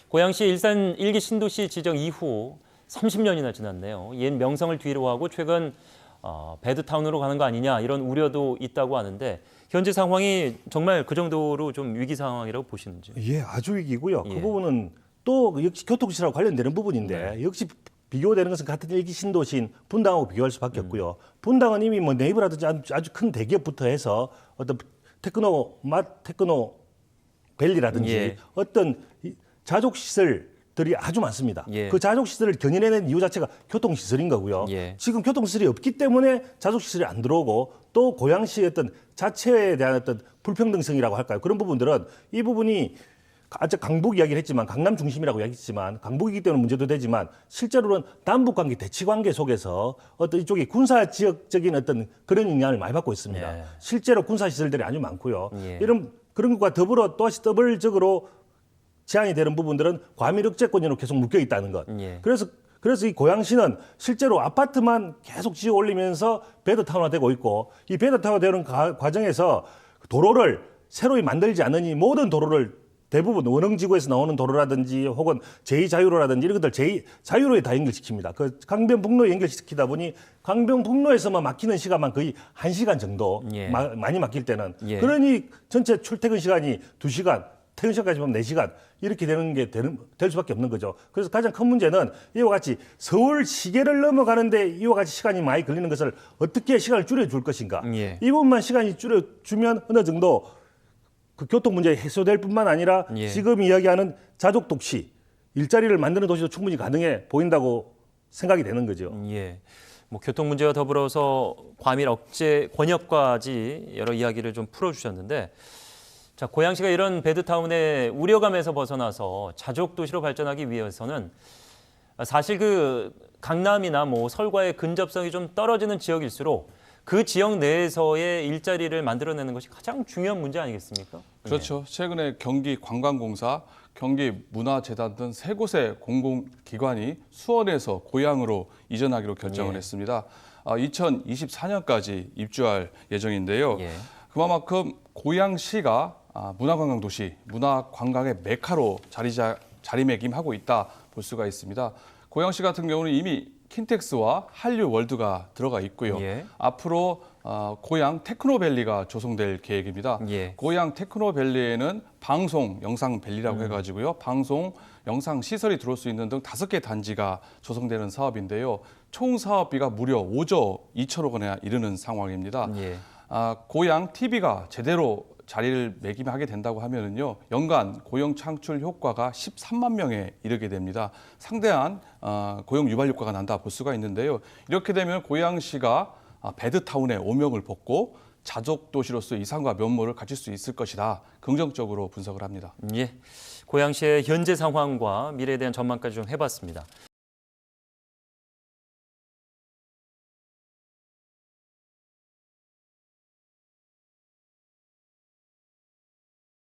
고양시 일산 1기 신도시 지정 이후 30년이나 지났네요. 옛 명성을 뒤로하고 최근 배드타운으로 가는 거 아니냐 이런 우려도 있다고 하는데 현재 상황이 정말 그 정도로 좀 위기 상황이라고 보시는지? 예, 아주 위기고요. 예. 그 부분은 또 역시 교통시설하고 관련되는 부분인데 네. 역시 비교되는 것은 같은 일기 신도시인 분당하고 비교할 수밖에 없고요. 분당은 이미 뭐 네이버라든지 아주 큰 대기업부터 해서 어떤 테크노 밸리라든지 예. 어떤 자족시설들이 아주 많습니다. 예. 그 자족시설을 견인해낸 이유 자체가 교통시설인 거고요. 예. 지금 교통시설이 없기 때문에 자족시설이 안 들어오고 또 고양시의 어떤 자체에 대한 어떤 불평등성이라고 할까요? 그런 부분들은 이 부분이 아주 강북 이야기를 했지만 강남 중심이라고 이야기했지만 강북이기 때문에 문제도 되지만 실제로는 남북관계 대치관계 속에서 어떤 이쪽이 군사 지역적인 어떤 그런 영향을 많이 받고 있습니다. 예. 실제로 군사 시설들이 아주 많고요. 예. 이런 그런 것과 더불어 또다시 더블적으로 제한이 되는 부분들은 과밀 억제권으로 계속 묶여 있다는 것. 예. 그래서 이 고양시는 실제로 아파트만 계속 지어 올리면서 베드타운화 되고 있고 이 베드타운화 되는 과정에서 도로를 새로 만들지 않으니 모든 도로를 대부분 원흥지구에서 나오는 도로라든지 혹은 제2자유로라든지 이런 것들 제2자유로에 다 연결시킵니다. 그 강변북로에 연결시키다 보니 강변북로에서만 막히는 시간만 거의 1시간 정도 예. 많이 막힐 때는 예. 그러니 전체 출퇴근 시간이 2시간 퇴근 시간까지 보면 4시간 이렇게 되는 게 될 수밖에 없는 거죠. 그래서 가장 큰 문제는 이와 같이 서울 시계를 넘어가는데 이와 같이 시간이 많이 걸리는 것을 어떻게 시간을 줄여줄 것인가. 예. 이 부분만 시간이 줄여주면 어느 정도 그 교통 문제 해소될 뿐만 아니라 예. 지금 이야기하는 자족 독시, 일자리를 만드는 도시도 충분히 가능해 보인다고 생각이 되는 거죠. 예. 뭐 교통 문제와 더불어서 과밀 억제 권역까지 여러 이야기를 좀 풀어주셨는데, 자 고양시가 이런 배드타운의 우려감에서 벗어나서 자족 도시로 발전하기 위해서는 사실 그 강남이나 뭐 서울과의 근접성이 좀 떨어지는 지역일수록 그 지역 내에서의 일자리를 만들어내는 것이 가장 중요한 문제 아니겠습니까? 그렇죠. 최근에 경기관광공사, 경기문화재단 등 세 곳의 공공기관이 수원에서 고양으로 이전하기로 결정을 예. 했습니다. 2024년까지 입주할 예정인데요. 예. 그만큼 고양시가 문화관광도시, 문화관광의 메카로 자리매김하고 있다 볼 수가 있습니다. 고양시 같은 경우는 이미 킨텍스와 한류월드가 들어가 있고요. 예. 앞으로 고양 테크노밸리가 조성될 계획입니다. 예. 고양 테크노밸리에는 방송 영상밸리라고 해가지고요. 방송 영상 시설이 들어올 수 있는 등 5개 단지가 조성되는 사업인데요. 총 사업비가 무려 5조 2천억 원에 이르는 상황입니다. 예. 고양 TV가 제대로 자리를 매김하게 된다고 하면은요, 연간 고용 창출 효과가 13만 명에 이르게 됩니다. 상대한 고용 유발 효과가 난다 볼 수가 있는데요. 이렇게 되면 고양시가 배드타운의 오명을 벗고 자족 도시로서의 이상과 면모를 가질 수 있을 것이다. 긍정적으로 분석을 합니다. 예. 고양시의 현재 상황과 미래에 대한 전망까지 좀 해봤습니다.